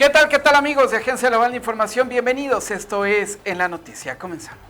Qué tal amigos de Agencia Global de Información? Bienvenidos, esto es En la Noticia, comenzamos.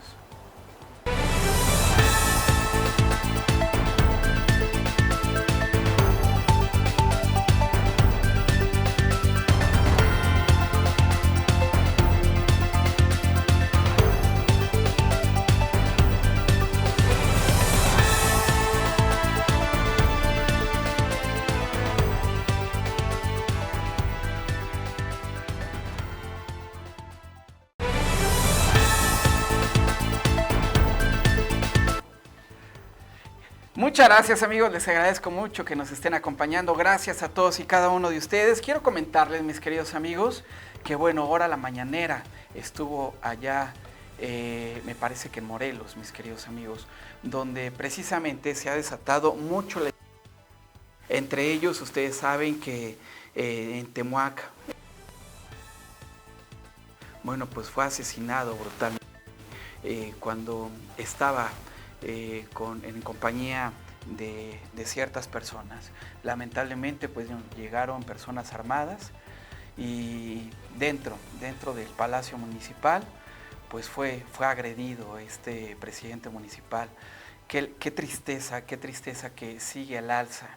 Muchas gracias amigos, les agradezco mucho que nos estén acompañando, gracias a todos y cada uno de ustedes. Quiero comentarles, mis queridos amigos, que bueno, ahora la mañanera estuvo allá, me parece que en Morelos, mis queridos amigos, donde precisamente se ha desatado mucho. Entre ellos, ustedes saben que en Temuac, bueno, pues fue asesinado brutalmente cuando estaba en compañía de ciertas personas. Lamentablemente pues llegaron personas armadas y dentro del Palacio Municipal pues fue agredido este presidente municipal. Qué tristeza que sigue al alza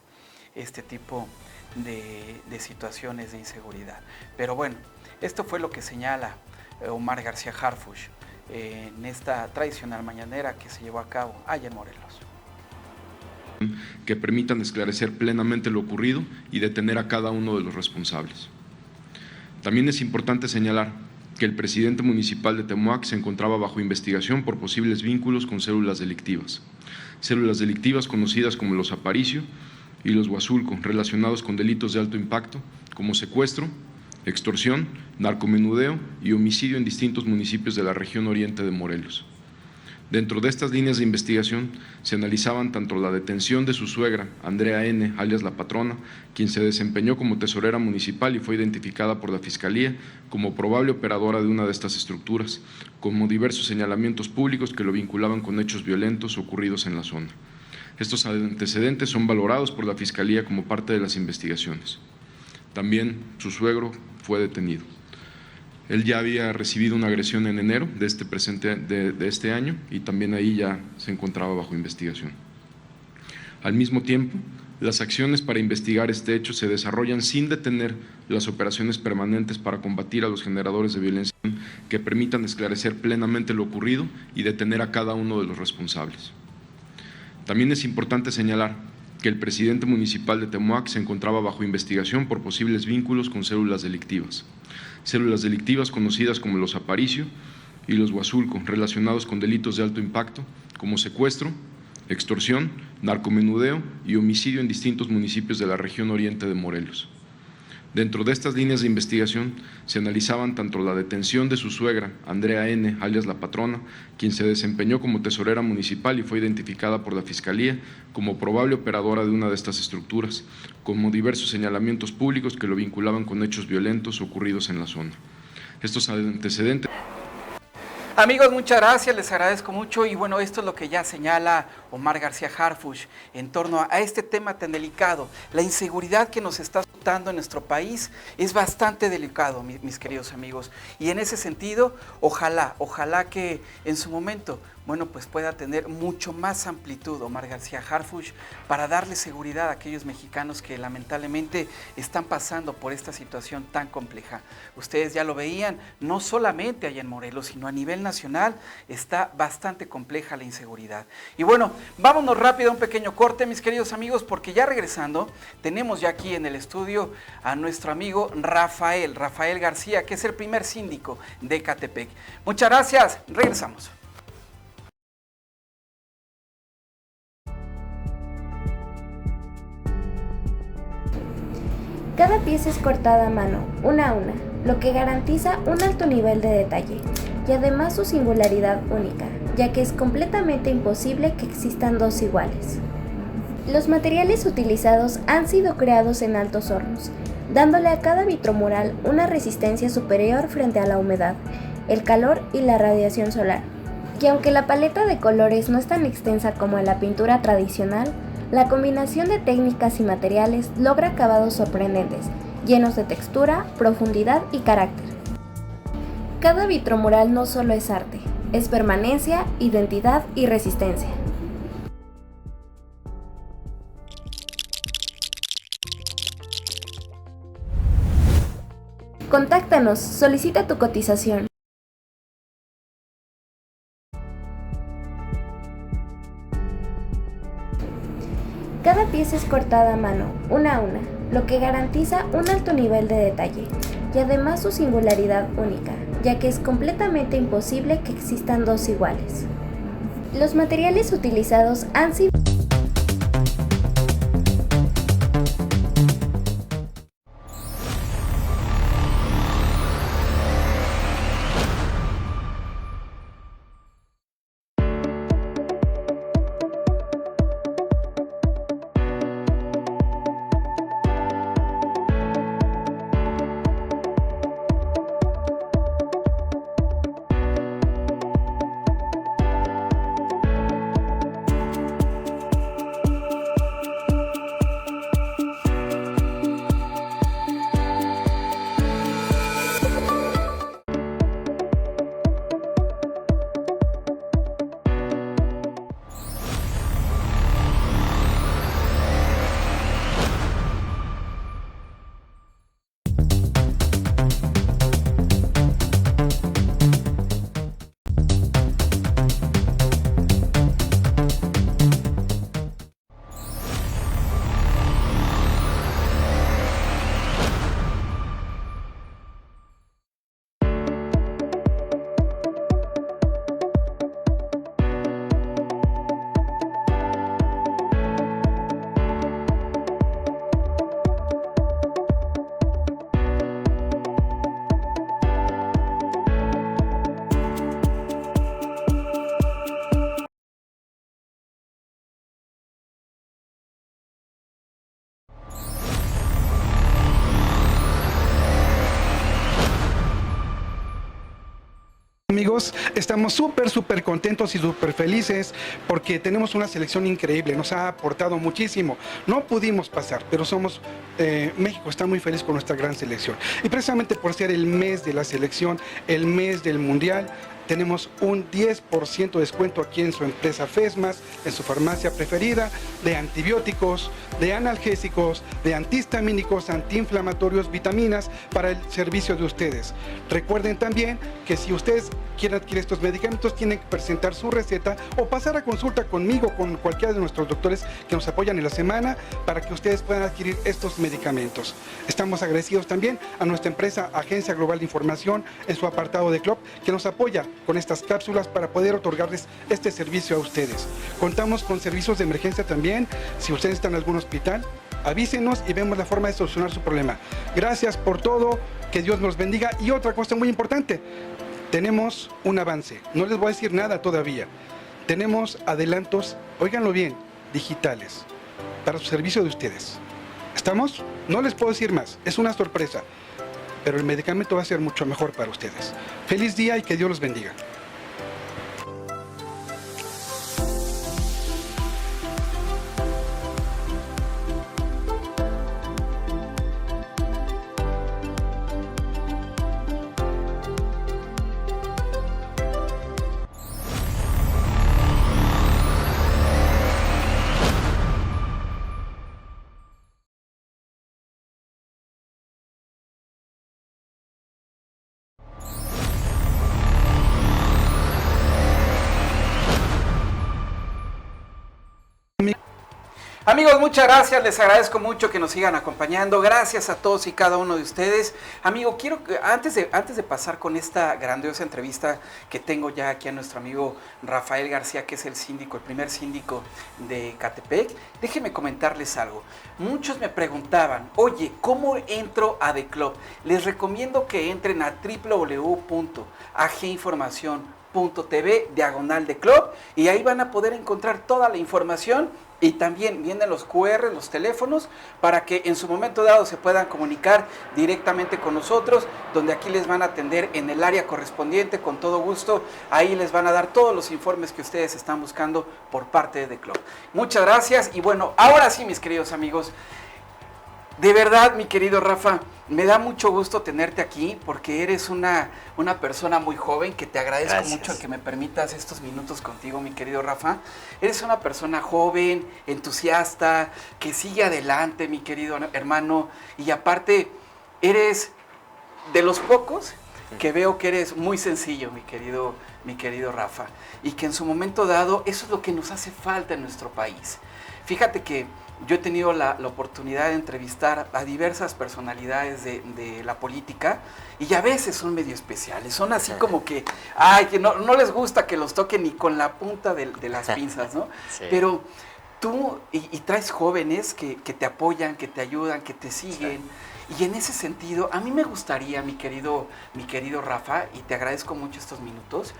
este tipo de situaciones de inseguridad. Pero bueno, esto fue lo que señala Omar García Harfuch en esta tradicional mañanera que se llevó a cabo allá en Morelos. Que permitan esclarecer plenamente lo ocurrido y detener a cada uno de los responsables. También es importante señalar que el presidente municipal de Temuac se encontraba bajo investigación por posibles vínculos con células delictivas conocidas como los Aparicio y los Huazulco, relacionados con delitos de alto impacto como secuestro, extorsión, narcomenudeo y homicidio en distintos municipios de la región oriente de Morelos. Dentro de estas líneas de investigación se analizaban tanto la detención de su suegra, Andrea N., alias La Patrona, quien se desempeñó como tesorera municipal y fue identificada por la Fiscalía como probable operadora de una de estas estructuras, como diversos señalamientos públicos que lo vinculaban con hechos violentos ocurridos en la zona. Estos antecedentes son valorados por la Fiscalía como parte de las investigaciones. También su suegro fue detenido. Él ya había recibido una agresión en enero de este año y también ahí ya se encontraba bajo investigación. Al mismo tiempo, las acciones para investigar este hecho se desarrollan sin detener las operaciones permanentes para combatir a los generadores de violencia que permitan esclarecer plenamente lo ocurrido y detener a cada uno de los responsables. También es importante señalar que el presidente municipal de Temuac se encontraba bajo investigación por posibles vínculos con células delictivas conocidas como los Aparicio y los Huazulco, relacionados con delitos de alto impacto como secuestro, extorsión, narcomenudeo y homicidio en distintos municipios de la región oriente de Morelos. Dentro de estas líneas de investigación se analizaban tanto la detención de su suegra, Andrea N., alias La Patrona, quien se desempeñó como tesorera municipal y fue identificada por la Fiscalía como probable operadora de una de estas estructuras, como diversos señalamientos públicos que lo vinculaban con hechos violentos ocurridos en la zona. Estos antecedentes... Amigos, muchas gracias, les agradezco mucho y bueno, esto es lo que ya señala Omar García Harfuch en torno a este tema tan delicado. La inseguridad que nos está azotando en nuestro país es bastante delicado, mis queridos amigos, y en ese sentido, ojalá que en su momento, bueno, pues pueda tener mucho más amplitud Omar García Harfuch para darle seguridad a aquellos mexicanos que lamentablemente están pasando por esta situación tan compleja. Ustedes ya lo veían, no solamente allá en Morelos, sino a nivel nacional está bastante compleja la inseguridad. Y bueno, vámonos rápido a un pequeño corte, mis queridos amigos, porque ya regresando, tenemos ya aquí en el estudio a nuestro amigo Rafael García, que es el primer síndico de Ecatepec. Muchas gracias, regresamos. Cada pieza es cortada a mano, una a una, lo que garantiza un alto nivel de detalle y además su singularidad única, ya que es completamente imposible que existan dos iguales. Los materiales utilizados han sido creados en altos hornos, dándole a cada vitromural una resistencia superior frente a la humedad, el calor y la radiación solar. Y aunque la paleta de colores no es tan extensa como en la pintura tradicional, la combinación de técnicas y materiales logra acabados sorprendentes, llenos de textura, profundidad y carácter. Cada vitromural no solo es arte, es permanencia, identidad y resistencia. Contáctanos, solicita tu cotización. Cada pieza es cortada a mano, una a una, lo que garantiza un alto nivel de detalle y además su singularidad única, ya que es completamente imposible que existan dos iguales. Los materiales utilizados han sido Amigos, estamos súper contentos y súper felices porque tenemos una selección increíble, nos ha aportado muchísimo. No pudimos pasar, pero México está muy feliz con nuestra gran selección. Y precisamente por ser el mes de la selección, el mes del Mundial, tenemos un 10% de descuento aquí en su empresa FESMAS, en su farmacia preferida, de antibióticos, de analgésicos, de antihistamínicos, antiinflamatorios, vitaminas para el servicio de ustedes. Recuerden también que si ustedes quieren adquirir estos medicamentos, tienen que presentar su receta o pasar a consulta conmigo, con cualquiera de nuestros doctores que nos apoyan en la semana para que ustedes puedan adquirir estos medicamentos. Estamos agradecidos también a nuestra empresa Agencia Global de Información en su apartado de Club, que nos apoya con estas cápsulas para poder otorgarles este servicio a ustedes. Contamos con servicios de emergencia también. Si ustedes están en algún hospital, avísenos y vemos la forma de solucionar su problema. Gracias por todo, que Dios nos bendiga. Y otra cosa muy importante, tenemos un avance. No les voy a decir nada todavía. Tenemos adelantos, óiganlo bien, digitales para su servicio de ustedes. ¿Estamos? No les puedo decir más, es una sorpresa, pero el medicamento va a ser mucho mejor para ustedes. Feliz día y que Dios los bendiga. Amigos, muchas gracias, les agradezco mucho que nos sigan acompañando, gracias a todos y cada uno de ustedes. Amigo, quiero que antes de pasar con esta grandiosa entrevista que tengo ya aquí a nuestro amigo Rafael García, que es el síndico, el primer síndico de Ecatepec, déjenme comentarles algo. Muchos me preguntaban, oye, ¿cómo entro a The Club? Les recomiendo que entren a www.aginformacion.tv/The Club y ahí van a poder encontrar toda la información. Y también vienen los QR, los teléfonos, para que en su momento dado se puedan comunicar directamente con nosotros, donde aquí les van a atender en el área correspondiente con todo gusto. Ahí les van a dar todos los informes que ustedes están buscando por parte de The Club. Muchas gracias y bueno, ahora sí, mis queridos amigos, De verdad, mi querido Rafa, me da mucho gusto tenerte aquí porque eres una persona muy joven, que te agradezco Gracias. mucho el que me permitas estos minutos contigo, mi querido Rafa. Eres una persona joven, entusiasta, que sigue adelante, mi querido hermano, y aparte eres de los pocos que veo que eres muy sencillo, mi querido Rafa, y que en su momento dado eso es lo que nos hace falta en nuestro país. Fíjate que yo he tenido la oportunidad de entrevistar a diversas personalidades de la política y a veces son medio especiales, son así como que no les gusta que los toquen ni con la punta de las pinzas, ¿no? Sí. Pero tú y traes jóvenes que te apoyan, que te ayudan, que te siguen. Sí. Y en ese sentido, a mí me gustaría, mi querido Rafa, y te agradezco mucho estos minutos,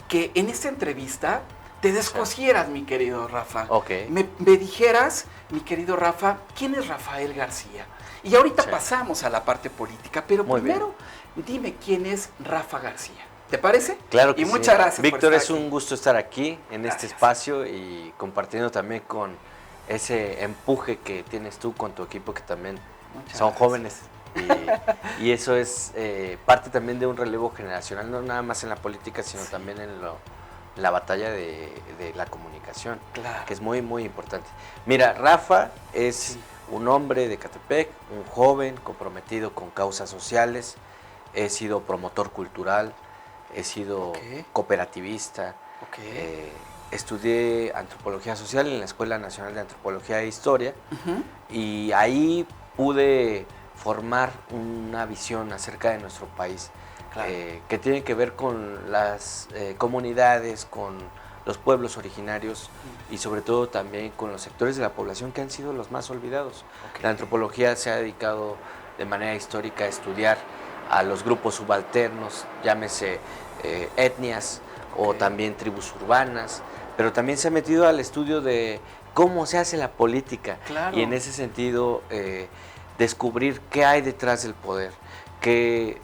que en esta entrevista te descosieras, mi querido Rafa. Okay. Me dijeras, mi querido Rafa, ¿quién es Rafael García? Y ahorita pasamos a la parte política, pero muy primero dime quién es Rafa García. ¿Te parece? Claro que sí. Y muchas gracias. Víctor, por es un gusto estar aquí en este espacio y compartiendo también con ese empuje que tienes tú con tu equipo, que también son jóvenes. Y eso es parte también de un relevo generacional, no nada más en la política, sino también en la batalla de la comunicación, que es muy, muy importante. Mira, Rafa es un hombre de Ecatepec, un joven comprometido con causas sociales. He sido promotor cultural, he sido cooperativista, estudié antropología social en la Escuela Nacional de Antropología e Historia, y ahí pude formar una visión acerca de nuestro país. Que tiene que ver con las comunidades, con los pueblos originarios y sobre todo también con los sectores de la población que han sido los más olvidados. La antropología se ha dedicado de manera histórica a estudiar a los grupos subalternos, llámese etnias o también tribus urbanas, pero también se ha metido al estudio de cómo se hace la política y en ese sentido descubrir qué hay detrás del poder, qué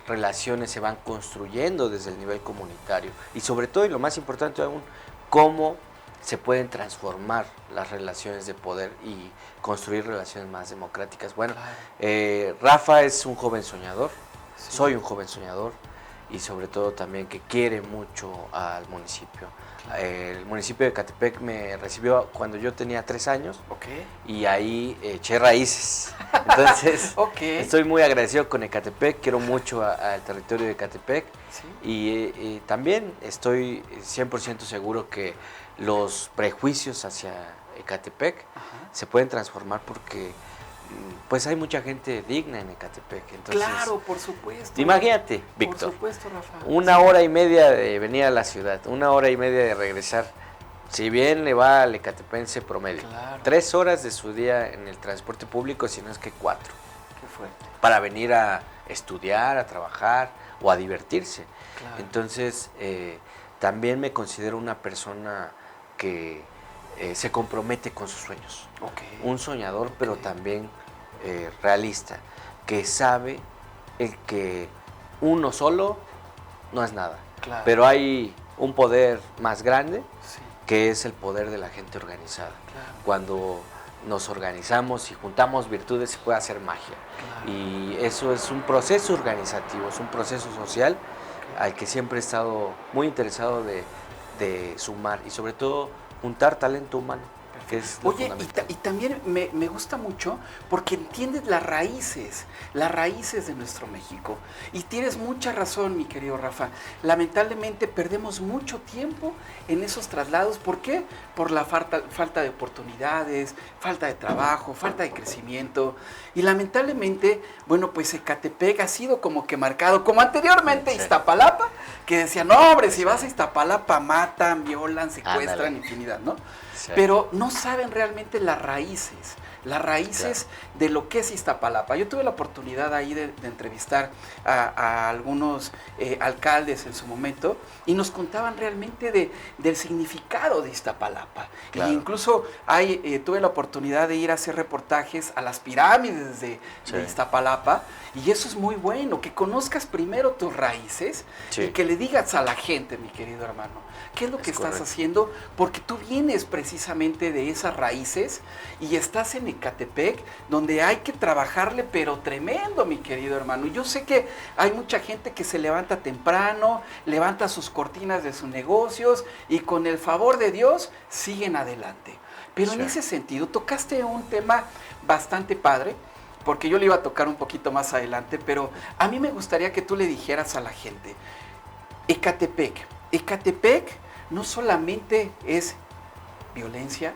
relaciones se van construyendo desde el nivel comunitario y sobre todo, y lo más importante aún, cómo se pueden transformar las relaciones de poder y construir relaciones más democráticas. Bueno, Rafa es un joven soñador, soy un joven soñador y sobre todo también que quiere mucho al municipio. El municipio de Ecatepec me recibió cuando yo tenía 3 años y ahí eché raíces. Entonces, estoy muy agradecido con Ecatepec, quiero mucho al territorio de Ecatepec y también estoy 100% seguro que los prejuicios hacia Ecatepec se pueden transformar porque pues hay mucha gente digna en Ecatepec. Entonces, claro, por supuesto. Imagínate, Víctor, por supuesto, Rafa. 1 hora y media de venir a la ciudad, 1 hora y media de regresar. Si bien le va al ecatepense promedio, 3 horas de su día en el transporte público, si no es que 4. Qué fuerte. Para venir a estudiar, a trabajar o a divertirse. Entonces, también me considero una persona que se compromete con sus sueños. Un soñador, pero también realista, que sabe que uno solo no es nada, pero hay un poder más grande que es el poder de la gente organizada. Cuando nos organizamos y juntamos virtudes se puede hacer magia y eso es un proceso organizativo, es un proceso social al que siempre he estado muy interesado de sumar y sobre todo juntar talento humano. Que es oye, y también me gusta mucho porque entiendes las raíces de nuestro México. Y tienes mucha razón, mi querido Rafa. Lamentablemente perdemos mucho tiempo en esos traslados. ¿Por qué? Por la falta de oportunidades, falta de trabajo, falta de crecimiento. Y lamentablemente, bueno, pues Ecatepec ha sido como que marcado, como anteriormente Iztapalapa, que decían, no, hombre, si vas a Iztapalapa matan, violan, secuestran, infinidad, ¿no? Pero no saben realmente las raíces de lo que es Iztapalapa. Yo tuve la oportunidad ahí de entrevistar a algunos alcaldes en su momento y nos contaban realmente del significado de Iztapalapa. Y incluso tuve la oportunidad de ir a hacer reportajes a las pirámides de Iztapalapa y eso es muy bueno, que conozcas primero tus raíces y que le digas a la gente, mi querido hermano, qué es lo que estás haciendo, porque tú vienes precisamente precisamente de esas raíces y estás en Ecatepec, donde hay que trabajarle, pero tremendo, mi querido hermano. Yo sé que hay mucha gente que se levanta temprano, levanta sus cortinas de sus negocios y con el favor de Dios siguen adelante. Pero sí, en ese sentido, tocaste un tema bastante padre, porque yo le iba a tocar un poquito más adelante, pero a mí me gustaría que tú le dijeras a la gente, Ecatepec no solamente es violencia,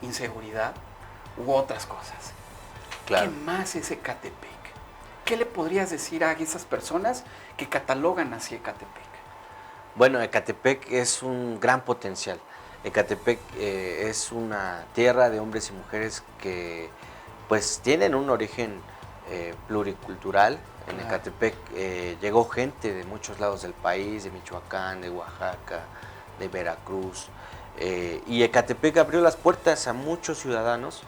inseguridad u otras cosas. Claro. ¿Qué más es Ecatepec? ¿Qué le podrías decir a esas personas que catalogan así Ecatepec? Bueno, Ecatepec es un gran potencial. Ecatepec es una tierra de hombres y mujeres que pues tienen un origen pluricultural. En Ecatepec llegó gente de muchos lados del país, de Michoacán, de Oaxaca, de Veracruz, y Ecatepec abrió las puertas a muchos ciudadanos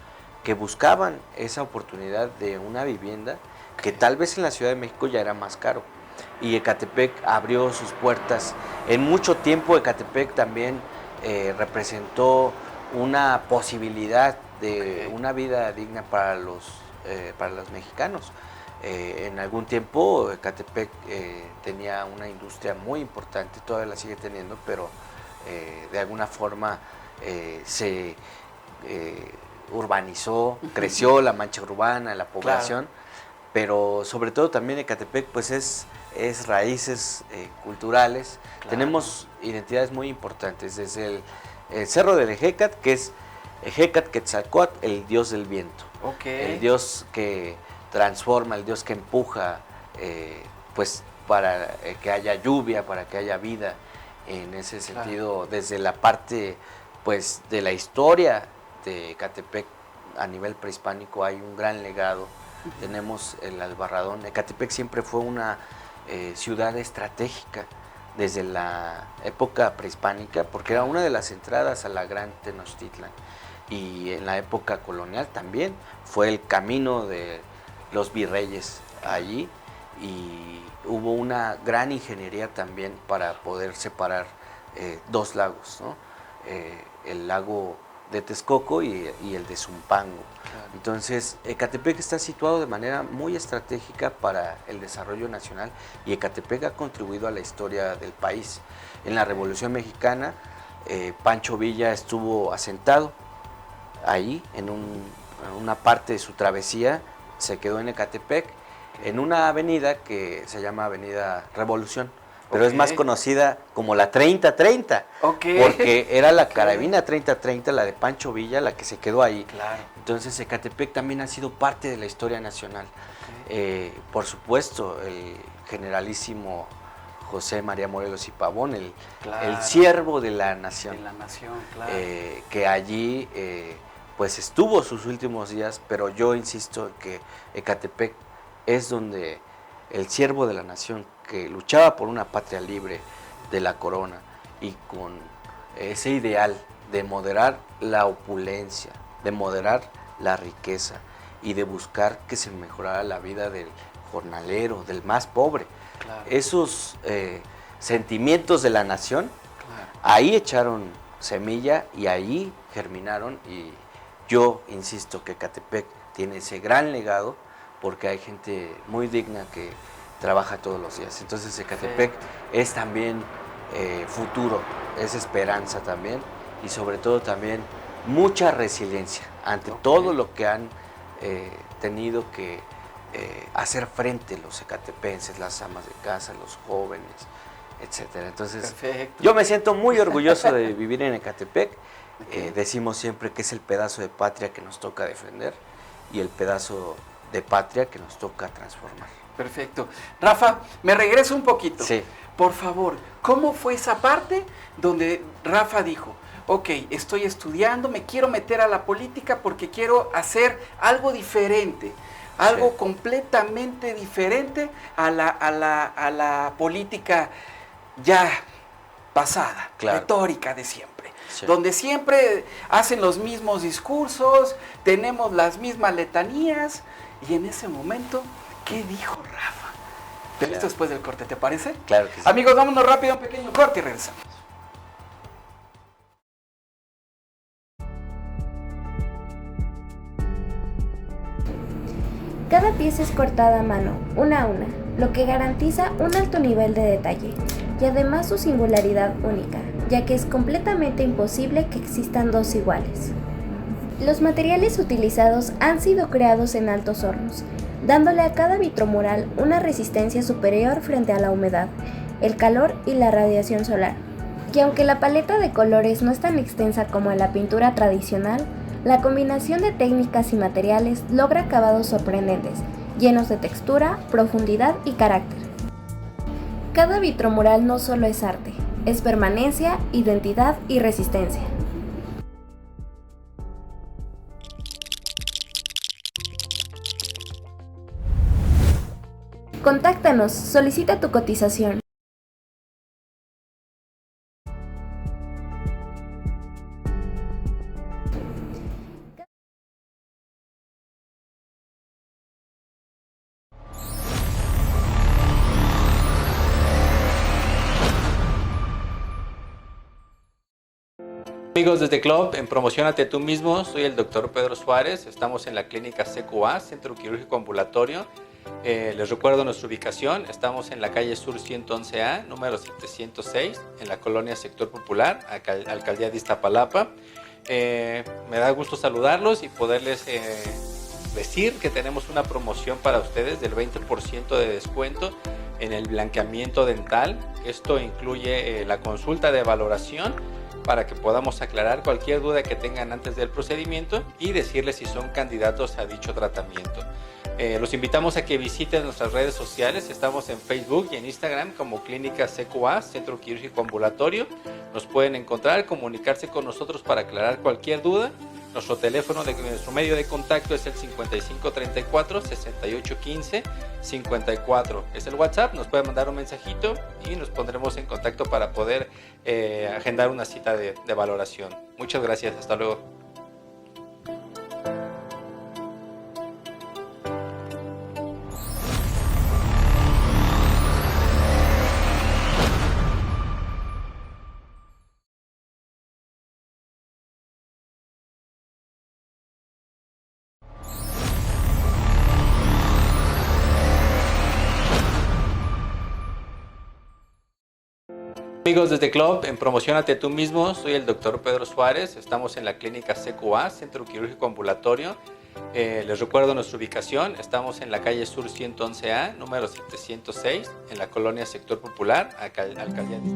que buscaban esa oportunidad de una vivienda que tal vez en la Ciudad de México ya era más caro. Y Ecatepec abrió sus puertas. En mucho tiempo Ecatepec también representó una posibilidad de una vida digna para los mexicanos. En algún tiempo Ecatepec tenía una industria muy importante, todavía la sigue teniendo, pero de alguna forma se urbanizó, creció la mancha urbana, la población, claro. Pero sobre todo también Ecatepec pues es raíces culturales. Claro. Tenemos identidades muy importantes, desde el Cerro del Ejecatl, que es Ejecatl-Quetzalcóatl, el dios del viento, el dios que transforma, el Dios que empuja, pues para que haya lluvia, para que haya vida. En ese sentido, claro. Desde la parte pues de la historia de Ecatepec a nivel prehispánico hay un gran legado. Tenemos el Albarradón. Ecatepec siempre fue una ciudad estratégica desde la época prehispánica, porque era una de las entradas a la Gran Tenochtitlan, y en la época colonial también fue el camino de los virreyes allí, y hubo una gran ingeniería también para poder separar dos lagos, ¿no? El lago de Texcoco y el de Zumpango. Claro. Entonces, Ecatepec está situado de manera muy estratégica para el desarrollo nacional, y Ecatepec ha contribuido a la historia del país. En la Revolución Mexicana, Pancho Villa estuvo asentado ahí, en una parte de su travesía, se quedó en Ecatepec, en una avenida que se llama Avenida Revolución, pero es más conocida como la 3030, porque era la carabina 3030, la de Pancho Villa, la que se quedó ahí. Claro. Entonces Ecatepec también ha sido parte de la historia nacional. Por supuesto, el generalísimo José María Morelos y Pavón, el siervo de la nación, claro. Que allí pues estuvo sus últimos días, pero yo insisto en que Ecatepec es donde el siervo de la nación, que luchaba por una patria libre de la corona y con ese ideal de moderar la opulencia, de moderar la riqueza y de buscar que se mejorara la vida del jornalero, del más pobre. Claro. Esos sentimientos de la nación, claro. Ahí echaron semilla y ahí germinaron, y yo insisto que Ecatepec tiene ese gran legado porque hay gente muy digna que trabaja todos los días. Entonces Ecatepec es también futuro, es esperanza también, y sobre todo también mucha resiliencia ante todo lo que han tenido que hacer frente los ecatepenses, las amas de casa, los jóvenes, etcétera. Entonces, yo me siento muy orgulloso de vivir en Ecatepec. Decimos siempre que es el pedazo de patria que nos toca defender y el pedazo de patria que nos toca transformar. Perfecto. Rafa, me regreso un poquito. Sí. Por favor, ¿cómo fue esa parte donde Rafa dijo, ok, estoy estudiando, me quiero meter a la política porque quiero hacer algo diferente, algo completamente diferente a la política ya pasada, retórica de siempre, donde siempre hacen los mismos discursos, tenemos las mismas letanías, y en ese momento, ¿qué dijo Rafa? Pero esto después del corte, ¿te parece? Claro que sí. Amigos, vámonos rápido a un pequeño corte y regresamos. Cada pieza es cortada a mano, una a una, lo que garantiza un alto nivel de detalle y además su singularidad única, ya que es completamente imposible que existan dos iguales. Los materiales utilizados han sido creados en altos hornos, dándole a cada vitromural una resistencia superior frente a la humedad, el calor y la radiación solar. Y aunque la paleta de colores no es tan extensa como en la pintura tradicional, la combinación de técnicas y materiales logra acabados sorprendentes, llenos de textura, profundidad y carácter. Cada vitromural no solo es arte, es permanencia, identidad y resistencia. Contáctanos, solicita tu cotización. Amigos desde Club, en Promociónate tú mismo, soy el doctor Pedro Suárez, estamos en la clínica CQA, Centro Quirúrgico Ambulatorio. Les recuerdo nuestra ubicación, estamos en la calle Sur 111A, número 706, en la colonia Sector Popular, Alcaldía de Iztapalapa. Me da gusto saludarlos y poderles decir que tenemos una promoción para ustedes del 20% de descuento en el blanqueamiento dental. Esto incluye la consulta de valoración para que podamos aclarar cualquier duda que tengan antes del procedimiento y decirles si son candidatos a dicho tratamiento. Los invitamos a que visiten nuestras redes sociales. Estamos en Facebook y en Instagram como Clínica CQA, Centro Quirúrgico Ambulatorio. Nos pueden encontrar, comunicarse con nosotros para aclarar cualquier duda. Nuestro teléfono, nuestro medio de contacto es el 5534-6815-54. Es el WhatsApp, nos pueden mandar un mensajito y nos pondremos en contacto para poder agendar una cita de valoración. Muchas gracias, hasta luego. Amigos desde Club, en Promociónate tú mismo, soy el doctor Pedro Suárez, estamos en la clínica CQA, Centro Quirúrgico Ambulatorio. Les recuerdo nuestra ubicación, estamos en la calle Sur 111A, número 706, en la colonia Sector Popular, Alcaldía de Iztapalapa.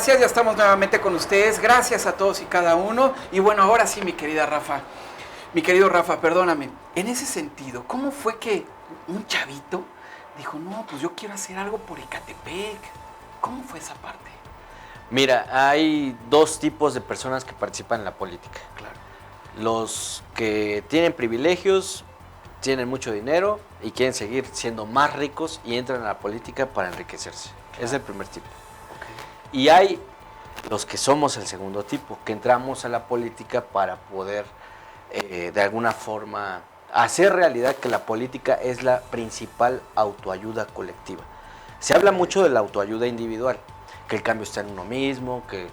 gracias, ya estamos nuevamente con ustedes, gracias a todos y cada uno. Y bueno, ahora sí, mi querido Rafa, perdóname, en ese sentido, ¿cómo fue que un chavito dijo, no, pues yo quiero hacer algo por Ecatepec? ¿Cómo fue esa parte? Mira, hay dos tipos de personas que participan en la política. Claro. Los que tienen privilegios, tienen mucho dinero y quieren seguir siendo más ricos y entran a la política para enriquecerse. Claro. Es el primer tipo. Okay. Y hay los que somos el segundo tipo, que entramos a la política para poder, de alguna forma, hacer realidad que la política es la principal autoayuda colectiva. Se habla mucho de la autoayuda individual, que el cambio está en uno mismo, que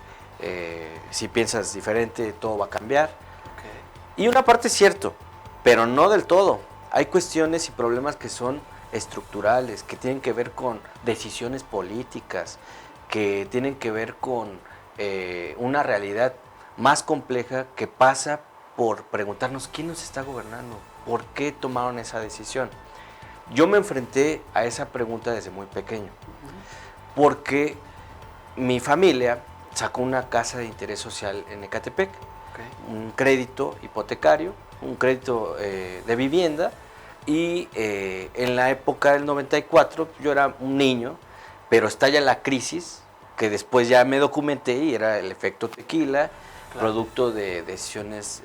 si piensas diferente todo va a cambiar. Okay. Y una parte es cierto, pero no del todo. Hay cuestiones y problemas que son estructurales, que tienen que ver con decisiones políticas, que tienen que ver con una realidad más compleja que pasa por preguntarnos quién nos está gobernando, por qué tomaron esa decisión. Yo me enfrenté a esa pregunta desde muy pequeño, porque mi familia sacó una casa de interés social en Ecatepec, okay, un crédito hipotecario, un crédito de vivienda, y en la época del 94 yo era un niño, pero estalla la crisis, que después ya me documenté y era el efecto tequila, claro, producto de decisiones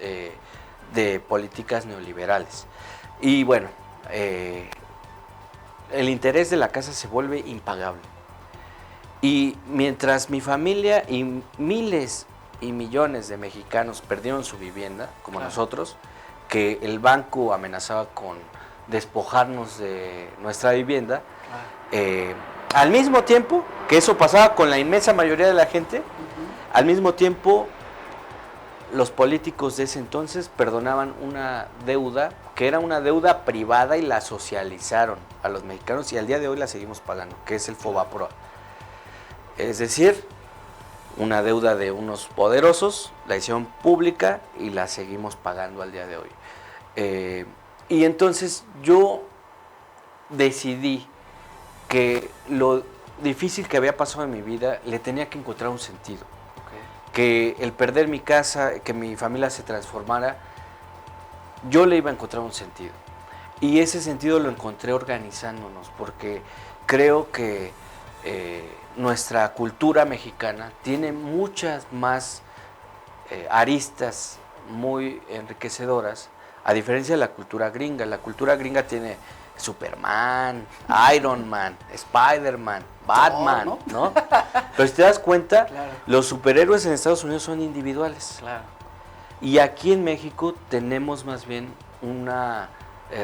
de políticas neoliberales. Y bueno, el interés de la casa se vuelve impagable. Y mientras mi familia y miles y millones de mexicanos perdieron su vivienda, como claro, nosotros, que el banco amenazaba con despojarnos de nuestra vivienda, claro, al mismo tiempo que eso pasaba con la inmensa mayoría de la gente, al mismo tiempo los políticos de ese entonces perdonaban una deuda que era una deuda privada y la socializaron a los mexicanos y al día de hoy la seguimos pagando, que es el Fobaproa. Es decir, una deuda de unos poderosos, la hicieron pública y la seguimos pagando al día de hoy. Y entonces yo decidí que lo difícil que había pasado en mi vida le tenía que encontrar un sentido. Okay. Que el perder mi casa, que mi familia se transformara, yo le iba a encontrar un sentido. Y ese sentido lo encontré organizándonos, porque creo que nuestra cultura mexicana tiene muchas más aristas muy enriquecedoras, a diferencia de la cultura gringa. La cultura gringa tiene Superman, Iron Man, Spider-Man, Batman, ¿no? Pero si te das cuenta, claro, los superhéroes en Estados Unidos son individuales. Claro. Y aquí en México tenemos más bien una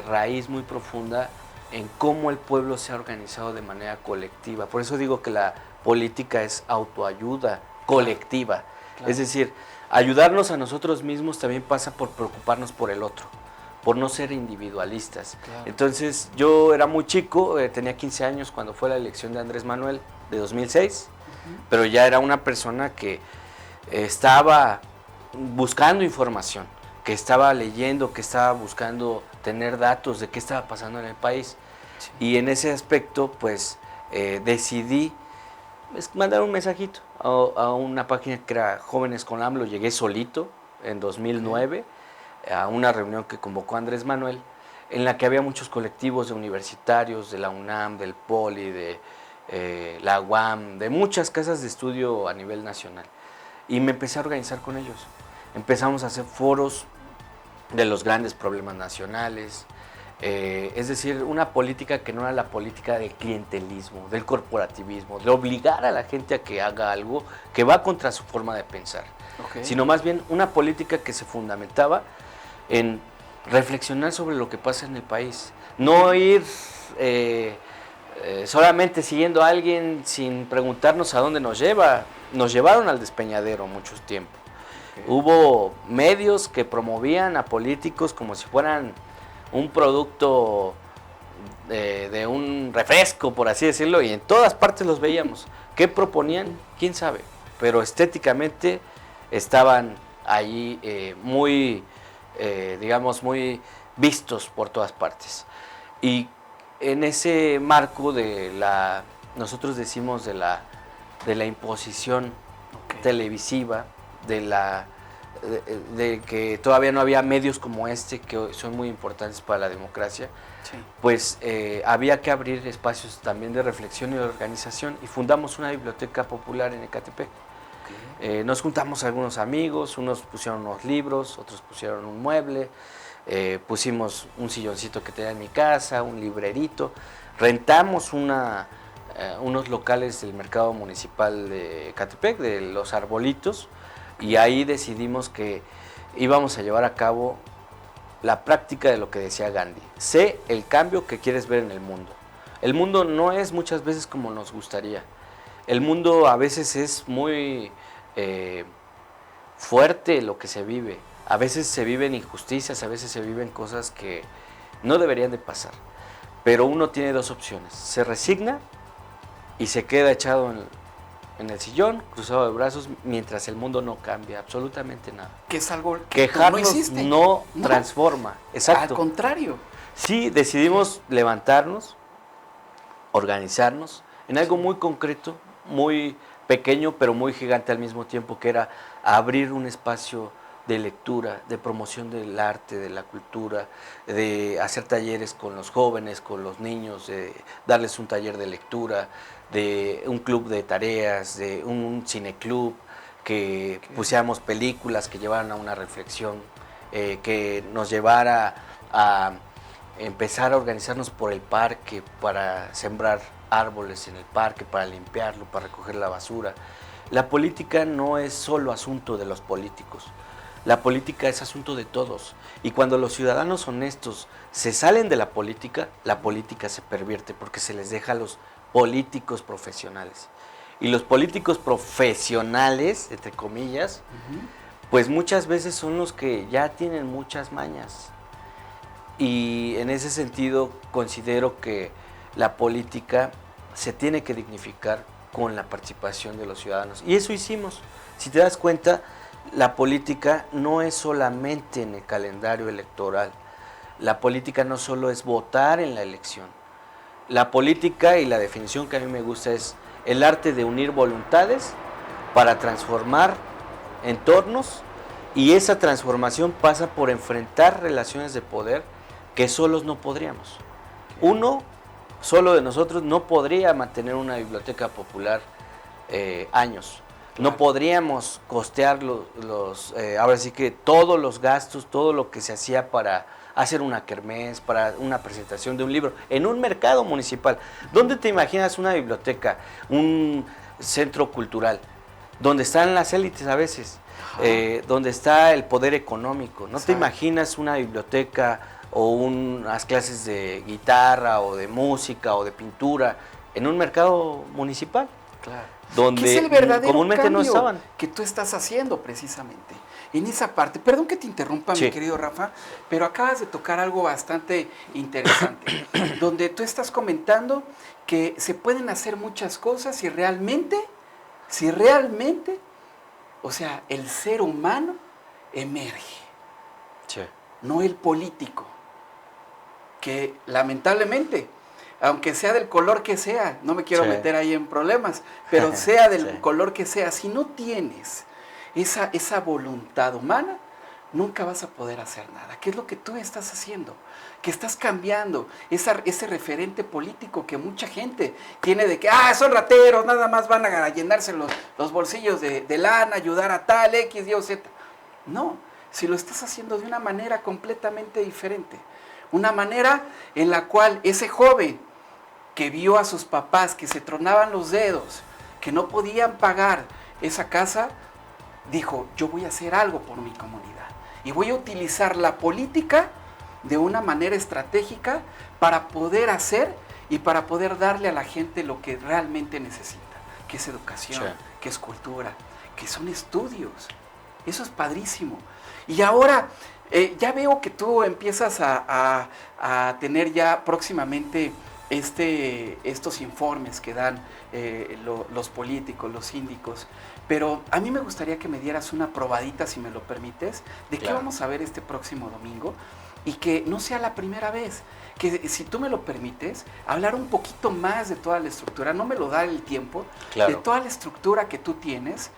raíz muy profunda en cómo el pueblo se ha organizado de manera colectiva. Por eso digo que la política es autoayuda colectiva. Claro. Es decir, ayudarnos a nosotros mismos también pasa por preocuparnos por el otro, por no ser individualistas. Claro. Entonces, yo era muy chico, tenía 15 años cuando fue la elección de Andrés Manuel de 2006, pero ya era una persona que estaba buscando información, que estaba leyendo, que estaba buscando tener datos de qué estaba pasando en el país. Sí. Y en ese aspecto, pues, decidí mandar un mensajito a una página que era Jóvenes con AMLO. Llegué solito en 2009 a una reunión que convocó Andrés Manuel, en la que había muchos colectivos de universitarios, de la UNAM, del POLI, de la UAM, de muchas casas de estudio a nivel nacional. Y me empecé a organizar con ellos. Empezamos a hacer foros de los grandes problemas nacionales, es decir, una política que no era la política del clientelismo, del corporativismo, de obligar a la gente a que haga algo que va contra su forma de pensar, okay, sino más bien una política que se fundamentaba en reflexionar sobre lo que pasa en el país, no ir solamente siguiendo a alguien sin preguntarnos a dónde nos lleva. Nos llevaron al despeñadero mucho tiempo. Okay. Hubo medios que promovían a políticos como si fueran un producto de un refresco, por así decirlo, y en todas partes los veíamos. ¿Qué proponían? ¿Quién sabe? Pero estéticamente estaban allí muy, digamos, muy vistos por todas partes. Y en ese marco nosotros decimos de la imposición televisiva, de que todavía no había medios como este, que son muy importantes para la democracia, sí. Pues había que abrir espacios también de reflexión y de organización, y fundamos una biblioteca popular en Ecatepec. Okay. Nos juntamos algunos amigos, unos pusieron unos libros, otros pusieron un mueble, pusimos un silloncito que tenía en mi casa, un librerito, rentamos unos locales del mercado municipal de Ecatepec, de Los Arbolitos, y ahí decidimos que íbamos a llevar a cabo la práctica de lo que decía Gandhi. Sé el cambio que quieres ver en el mundo. El mundo no es muchas veces como nos gustaría. El mundo a veces es muy fuerte lo que se vive. A veces se viven injusticias, a veces se viven cosas que no deberían de pasar. Pero uno tiene dos opciones. Se resigna y se queda echado en el sillón, cruzado de brazos, mientras el mundo no cambia absolutamente nada. Que es algo que no existe. No transforma. Exacto. Al contrario. Sí, decidimos levantarnos, organizarnos en algo muy concreto, muy pequeño, pero muy gigante al mismo tiempo, que era abrir un espacio de lectura, de promoción del arte, de la cultura, de hacer talleres con los jóvenes, con los niños, de darles un taller de lectura, de un club de tareas, de un cineclub, que pusiéramos películas que llevaran a una reflexión, que nos llevara a empezar a organizarnos por el parque, para sembrar árboles en el parque, para limpiarlo, para recoger la basura. La política no es solo asunto de los políticos, la política es asunto de todos, y cuando los ciudadanos honestos se salen de la política se pervierte, porque se les deja a los políticos profesionales. Y los políticos profesionales, entre comillas, pues muchas veces son los que ya tienen muchas mañas. Y en ese sentido considero que la política se tiene que dignificar con la participación de los ciudadanos. Y eso hicimos. Si te das cuenta, la política no es solamente en el calendario electoral. La política no solo es votar en la elección. La política, y la definición que a mí me gusta, es el arte de unir voluntades para transformar entornos, y esa transformación pasa por enfrentar relaciones de poder que solos no podríamos. Uno solo de nosotros no podría mantener una biblioteca popular años. No podríamos costear ahora sí que todos los gastos, todo lo que se hacía para hacer una kermés, para una presentación de un libro, en un mercado municipal. ¿Dónde te imaginas una biblioteca, un centro cultural, donde están las élites a veces, donde está el poder económico? ¿No te imaginas una biblioteca o unas clases de guitarra o de música o de pintura en un mercado municipal? Claro. Donde ¿Qué es el verdadero comúnmente cambio no estaban? Que tú estás haciendo precisamente en esa parte? Perdón que te interrumpa, sí, mi querido Rafa, pero acabas de tocar algo bastante interesante, donde tú estás comentando que se pueden hacer muchas cosas si realmente, o sea, el ser humano emerge, sí, no el político, que lamentablemente, aunque sea del color que sea, no me quiero meter ahí en problemas, pero sea del color que sea, si no tienes esa voluntad humana, nunca vas a poder hacer nada. ¿Qué es lo que tú estás haciendo? Que estás cambiando ese referente político que mucha gente tiene de que, son rateros, nada más van a llenarse los bolsillos de lana, ayudar a tal, X, Y o Z. No, si lo estás haciendo de una manera completamente diferente, una manera en la cual ese joven que vio a sus papás que se tronaban los dedos, que no podían pagar esa casa, dijo, yo voy a hacer algo por mi comunidad y voy a utilizar la política de una manera estratégica para poder hacer y para poder darle a la gente lo que realmente necesita, que es educación, que es cultura, que son estudios. Eso es padrísimo. Y ahora ya veo que tú empiezas a tener ya próximamente estos informes que dan los políticos, los síndicos, pero a mí me gustaría que me dieras una probadita, si me lo permites, de qué vamos a ver este próximo domingo, y que no sea la primera vez, que si tú me lo permites, hablar un poquito más de toda la estructura, no me lo da el tiempo, de toda la estructura que tú tienes,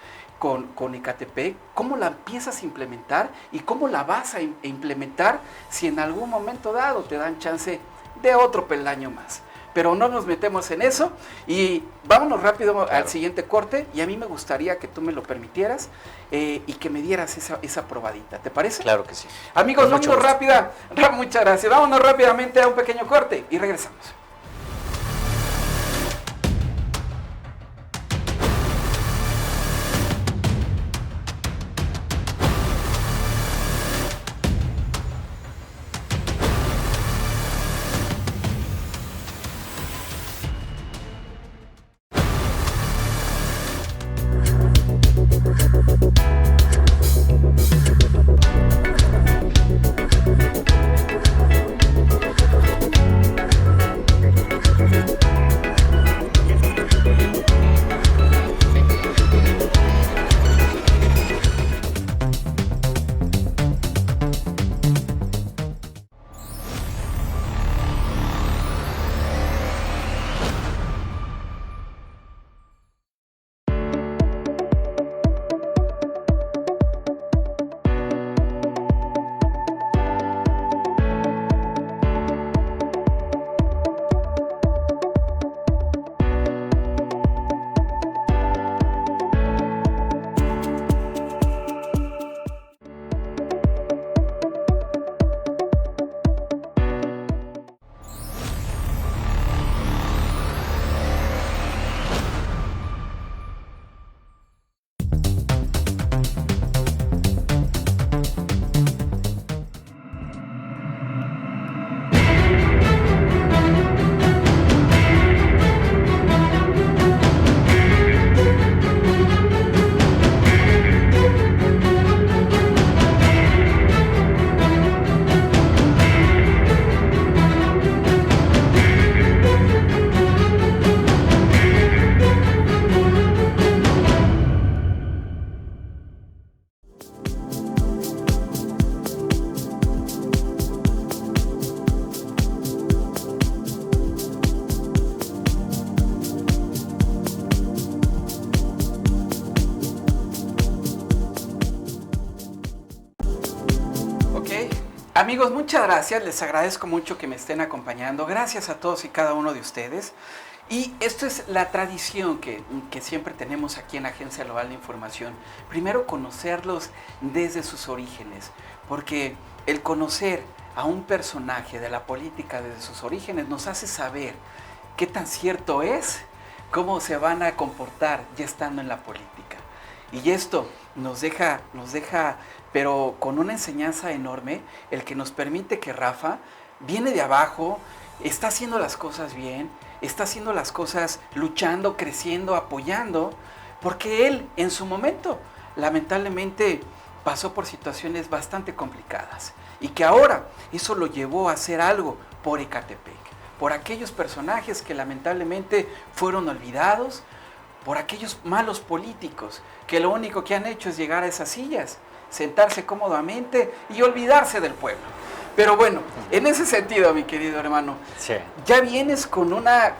con Ecatepec, cómo la empiezas a implementar y cómo la vas a implementar si en algún momento dado te dan chance de otro peldaño más. Pero no nos metemos en eso y vámonos rápido al siguiente corte, y a mí me gustaría que tú me lo permitieras y que me dieras esa probadita, ¿te parece? Claro que sí. Amigos, vámonos muchas gracias, vámonos rápidamente a un pequeño corte y regresamos. Amigos, muchas gracias, les agradezco mucho que me estén acompañando, gracias a todos y cada uno de ustedes. Y esto es la tradición que siempre tenemos aquí en Agencia Global de Información. Primero, conocerlos desde sus orígenes, porque el conocer a un personaje de la política desde sus orígenes nos hace saber qué tan cierto es, cómo se van a comportar ya estando en la política. Y esto nos deja, pero con una enseñanza enorme, el que nos permite que Rafa viene de abajo, está haciendo las cosas bien, está haciendo las cosas luchando, creciendo, apoyando, porque él en su momento lamentablemente pasó por situaciones bastante complicadas y que ahora eso lo llevó a hacer algo por Ecatepec, por aquellos personajes que lamentablemente fueron olvidados, por aquellos malos políticos que lo único que han hecho es llegar a esas sillas, sentarse cómodamente y olvidarse del pueblo. Pero bueno, en ese sentido, mi querido hermano, sí, ya vienes con una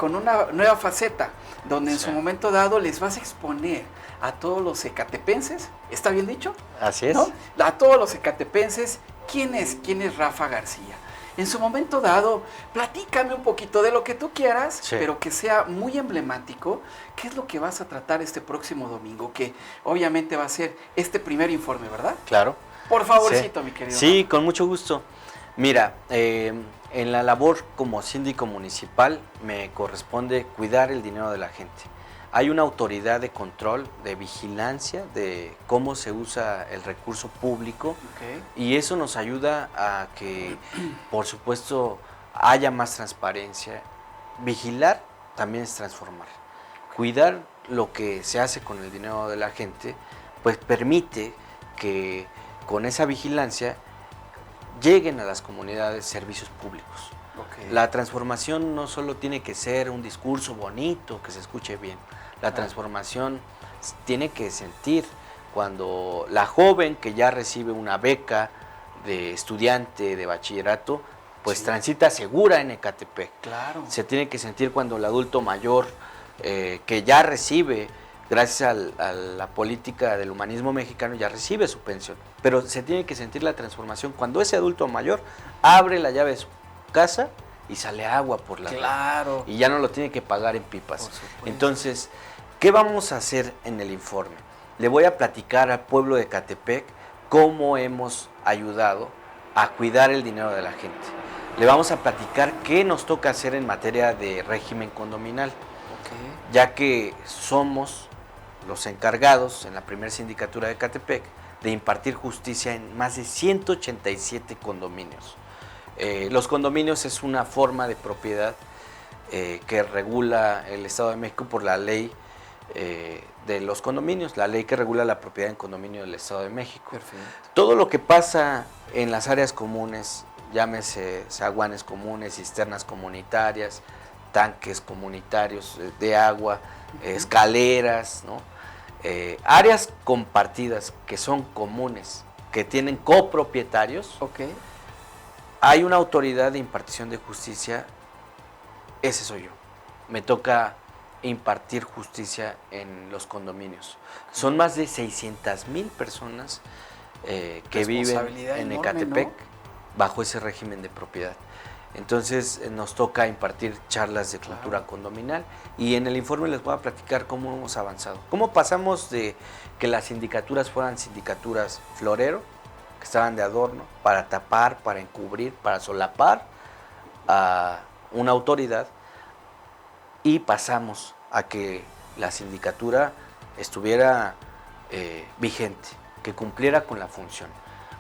nueva faceta, donde en su momento dado les vas a exponer a todos los ecatepenses, ¿está bien dicho? Así es. ¿No? A todos los ecatepenses, ¿quién es Rafa García? En su momento dado, platícame un poquito de lo que tú quieras, sí, pero que sea muy emblemático. ¿Qué es lo que vas a tratar este próximo domingo? Que obviamente va a ser este primer informe, ¿verdad? Claro. Por favorcito, sí, mi querido. Sí, hermano, con mucho gusto. Mira, en la labor como síndico municipal me corresponde cuidar el dinero de la gente. Hay una autoridad de control, de vigilancia de cómo se usa el recurso público, okay, y eso nos ayuda a que, por supuesto, haya más transparencia. Vigilar también es transformar. Cuidar lo que se hace con el dinero de la gente, pues permite que con esa vigilancia lleguen a las comunidades servicios públicos. Okay. La transformación no solo tiene que ser un discurso bonito, que se escuche bien. La transformación tiene que sentir cuando la joven que ya recibe una beca de estudiante de bachillerato, pues sí, transita segura en Ecatepec. Claro. Se tiene que sentir cuando el adulto mayor que ya recibe gracias a la política del humanismo mexicano, ya recibe su pensión. Pero se tiene que sentir la transformación cuando ese adulto mayor abre la llave de su casa y sale agua por la Claro. y ya no lo tiene que pagar en pipas. Entonces, ¿qué vamos a hacer en el informe? Le voy a platicar al pueblo de Ecatepec cómo hemos ayudado a cuidar el dinero de la gente. Le vamos a platicar qué nos toca hacer en materia de régimen condominal, ya que somos los encargados en la primera sindicatura de Ecatepec de impartir justicia en más de 187 condominios. Los condominios es una forma de propiedad que regula el Estado de México por la ley de los condominios, la ley que regula la propiedad en condominio del Estado de México. Perfecto. Todo lo que pasa en las áreas comunes, llámese zaguanes comunes, cisternas comunitarias, tanques comunitarios de agua, escaleras, ¿no? Áreas compartidas que son comunes, que tienen copropietarios, hay una autoridad de impartición de justicia, ese soy yo. Me toca impartir justicia en los condominios. Son más de 600,000 personas que viven en Ecatepec, ¿no?, bajo ese régimen de propiedad. Entonces nos toca impartir charlas de cultura condominal y en el informe les voy a platicar cómo hemos avanzado. Cómo pasamos de que las sindicaturas fueran sindicaturas florero, que estaban de adorno, para tapar, para encubrir, para solapar a una autoridad, y pasamos a que la sindicatura estuviera vigente, que cumpliera con la función.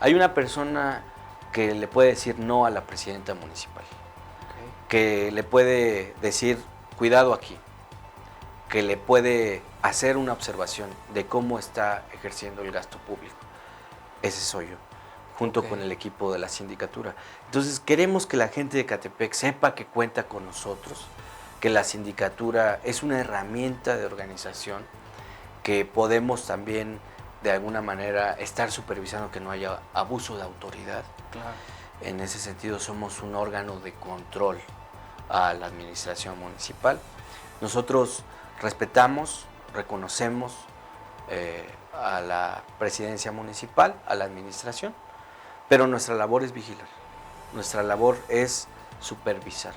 Hay una persona que le puede decir no a la presidenta municipal, que le puede decir cuidado aquí, que le puede hacer una observación de cómo está ejerciendo el gasto público. Ese soy yo, junto con el equipo de la sindicatura. Entonces queremos que la gente de Ecatepec sepa que cuenta con nosotros, que la sindicatura es una herramienta de organización, que podemos también de alguna manera estar supervisando que no haya abuso de autoridad. Claro. En ese sentido somos un órgano de control a la administración municipal. Nosotros respetamos, reconocemos a la presidencia municipal, a la administración, pero nuestra labor es vigilar, nuestra labor es supervisar.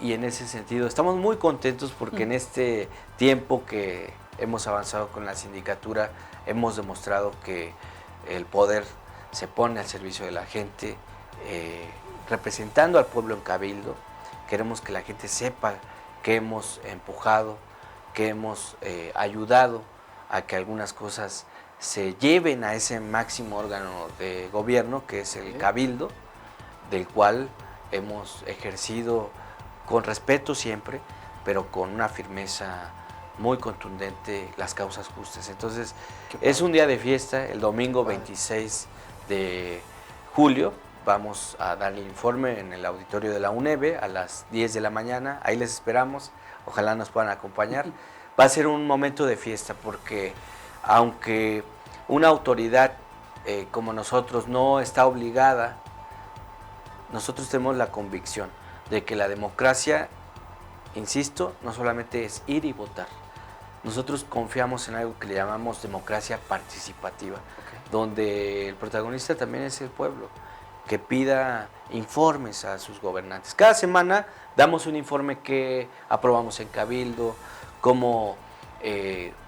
Y en ese sentido estamos muy contentos porque en este tiempo que hemos avanzado con la sindicatura hemos demostrado que el poder se pone al servicio de la gente, representando al pueblo en Cabildo. Queremos que la gente sepa que hemos empujado, que hemos ayudado a que algunas cosas se lleven a ese máximo órgano de gobierno que es el Cabildo, del cual hemos ejercido con respeto siempre, pero con una firmeza muy contundente las causas justas. Entonces, es un día de fiesta, el domingo 26 de julio, vamos a dar el informe en el auditorio de la UNEVE a las 10 de la mañana, ahí les esperamos, ojalá nos puedan acompañar. Va a ser un momento de fiesta porque aunque una autoridad como nosotros no está obligada, nosotros tenemos la convicción de que la democracia, insisto, no solamente es ir y votar. Nosotros confiamos en algo que le llamamos democracia participativa, donde el protagonista también es el pueblo, que pida informes a sus gobernantes. Cada semana damos un informe que aprobamos en Cabildo, cómo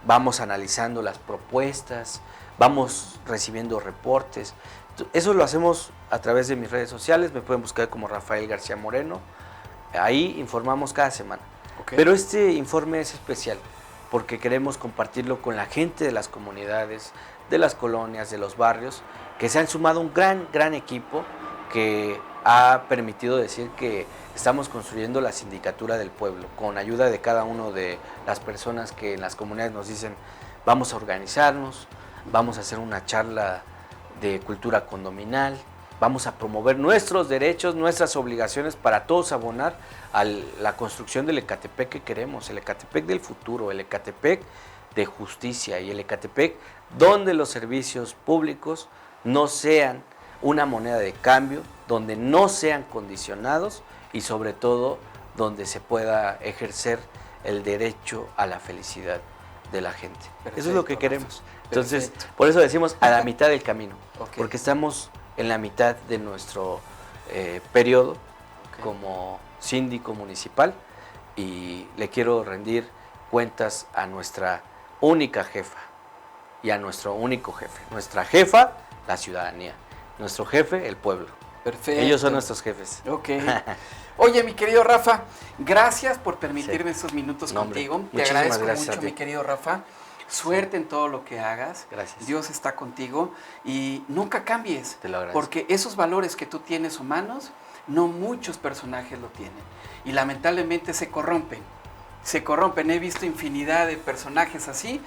vamos analizando las propuestas, vamos recibiendo reportes. Eso lo hacemos a través de mis redes sociales, me pueden buscar como Rafael García Moreno, ahí informamos cada semana. Pero este informe es especial porque queremos compartirlo con la gente de las comunidades, de las colonias, de los barrios, que se han sumado un gran equipo que ha permitido decir que estamos construyendo la sindicatura del pueblo, con ayuda de cada uno de las personas que en las comunidades nos dicen vamos a organizarnos, vamos a hacer una charla de cultura condominal, vamos a promover nuestros derechos, nuestras obligaciones para todos abonar a la construcción del Ecatepec que queremos, el Ecatepec del futuro, el Ecatepec de justicia y el Ecatepec donde los servicios públicos no sean una moneda de cambio, donde no sean condicionados y sobre todo donde se pueda ejercer el derecho a la felicidad de la gente. Perfecto, Eso es lo que Rafa. queremos. Entonces, Perfecto. por eso decimos a la mitad del camino, Ok. porque estamos en la mitad de nuestro periodo Ok. como síndico municipal y le quiero rendir cuentas a nuestra única jefa y a nuestro único jefe. Nuestra jefa, la ciudadanía. Nuestro jefe, el pueblo. Perfecto. Ellos son nuestros jefes. Ok. Oye, mi querido Rafa, gracias por permitirme estos minutos No, hombre, contigo. Te muchísimas agradezco gracias a mucho, ti. mi querido Rafa. Suerte en todo lo que hagas. Gracias. Dios está contigo y nunca cambies. Te lo agradezco. Porque esos valores que tú tienes humanos, no muchos personajes lo tienen. Y lamentablemente se corrompen. Se corrompen. He visto infinidad de personajes así.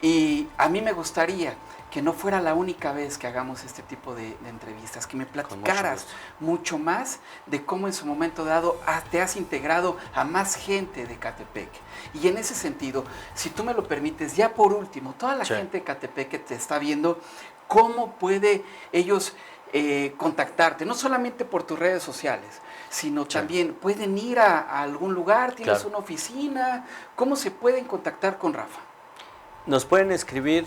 Y a mí me gustaría que no fuera la única vez que hagamos este tipo de entrevistas, que me platicaras mucho más de cómo en su momento dado te has integrado a más gente de Catepec. Y en ese sentido, si tú me lo permites, ya por último, toda la Sí. gente de Catepec que te está viendo, ¿cómo puede ellos contactarte? No solamente por tus redes sociales, sino también pueden ir a algún lugar, tienes Claro. una oficina, ¿cómo se pueden contactar con Rafa? Nos pueden escribir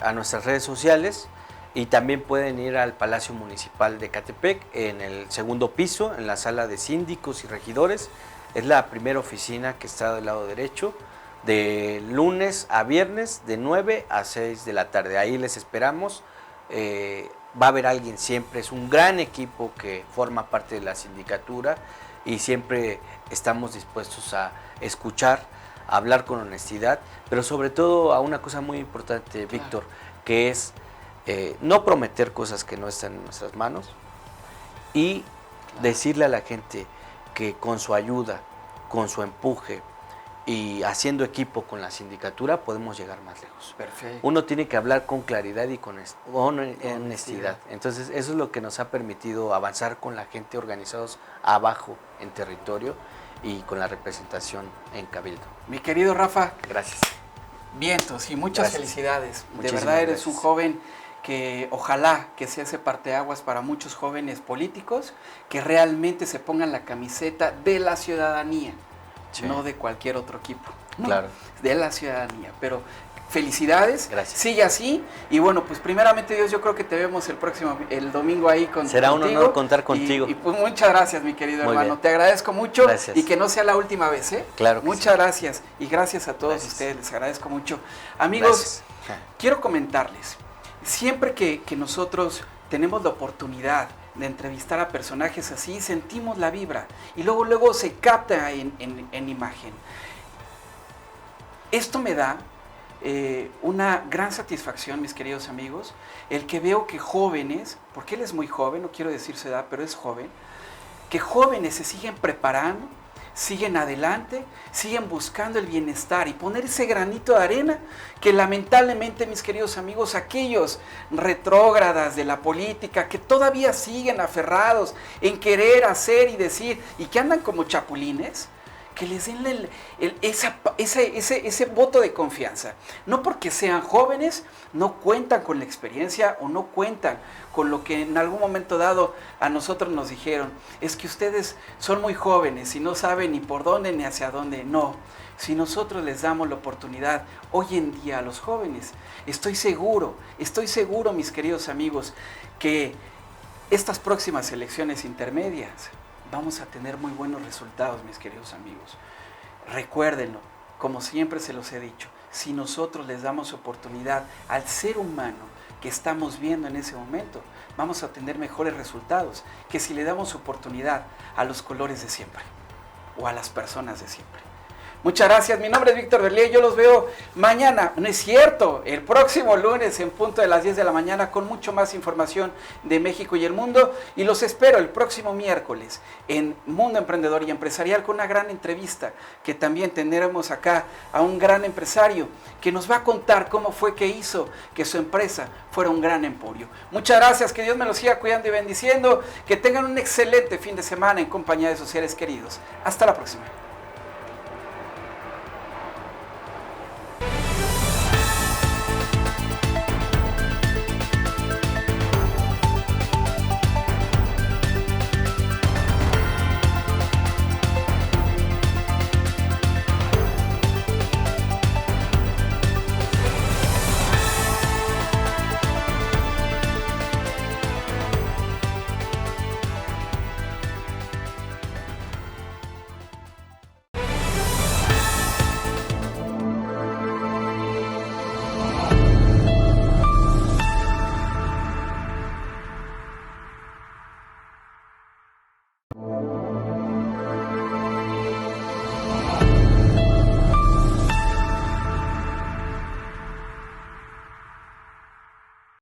a nuestras redes sociales y también pueden ir al Palacio Municipal de Catepec en el segundo piso, en la sala de síndicos y regidores. Es la primera oficina que está del lado derecho, de lunes a viernes, de 9 a 6 de la tarde. Ahí les esperamos. Va a haber alguien siempre, es un gran equipo que forma parte de la sindicatura y siempre estamos dispuestos a escuchar, a hablar con honestidad, pero sobre todo a una cosa muy importante, Víctor, que es no prometer cosas que no están en nuestras manos y decirle a la gente que con su ayuda, con su empuje y haciendo equipo con la sindicatura podemos llegar más lejos. Perfecto. Uno tiene que hablar con claridad y con honestidad. Entonces, eso es lo que nos ha permitido avanzar con la gente organizados abajo en territorio y con la representación en Cabildo. Mi querido Rafa, Gracias. vientos y muchas Gracias. felicidades. De Muchísimas verdad eres gracias. un joven que ojalá que se hace parteaguas para muchos jóvenes políticos que realmente se pongan la camiseta de la ciudadanía, Sí. no de cualquier otro equipo. ¿no? Claro. De la ciudadanía. Pero felicidades. Gracias. Sigue así. Y bueno, pues primeramente Dios, yo creo que te vemos el domingo ahí Será un contigo. honor contar contigo. Y pues muchas gracias, mi querido Muy hermano. bien. Te agradezco mucho. Gracias. Y que no sea la última vez, ¿eh? Claro que Muchas sí. gracias. Y gracias a todos Gracias. ustedes. Les agradezco mucho. Amigos, Gracias. quiero comentarles. Siempre que nosotros tenemos la oportunidad de entrevistar a personajes así, sentimos la vibra. Y luego se capta en imagen. Esto me da una gran satisfacción, mis queridos amigos, el que veo que jóvenes, porque él es muy joven, no quiero decir su edad, pero es joven, que jóvenes se siguen preparando, siguen adelante, siguen buscando el bienestar y poner ese granito de arena que lamentablemente, mis queridos amigos, aquellos retrógradas de la política que todavía siguen aferrados en querer hacer y decir y que andan como chapulines, que les den ese voto de confianza. No porque sean jóvenes, no cuentan con la experiencia o no cuentan con lo que en algún momento dado a nosotros nos dijeron. Es que ustedes son muy jóvenes y no saben ni por dónde ni hacia dónde. No, si nosotros les damos la oportunidad hoy en día a los jóvenes, estoy seguro, mis queridos amigos, que estas próximas elecciones intermedias vamos a tener muy buenos resultados, mis queridos amigos. Recuérdenlo, como siempre se los he dicho, si nosotros les damos oportunidad al ser humano que estamos viendo en ese momento, vamos a tener mejores resultados que si le damos oportunidad a los colores de siempre o a las personas de siempre. Muchas gracias, mi nombre es Víctor Berlier, yo los veo mañana, no es cierto, el próximo lunes en punto de las 10 de la mañana con mucho más información de México y el mundo y los espero el próximo miércoles en Mundo Emprendedor y Empresarial con una gran entrevista que también tendremos acá a un gran empresario que nos va a contar cómo fue que hizo que su empresa fuera un gran emporio. Muchas gracias, que Dios me los siga cuidando y bendiciendo, que tengan un excelente fin de semana en compañía de sus seres queridos. Hasta la próxima.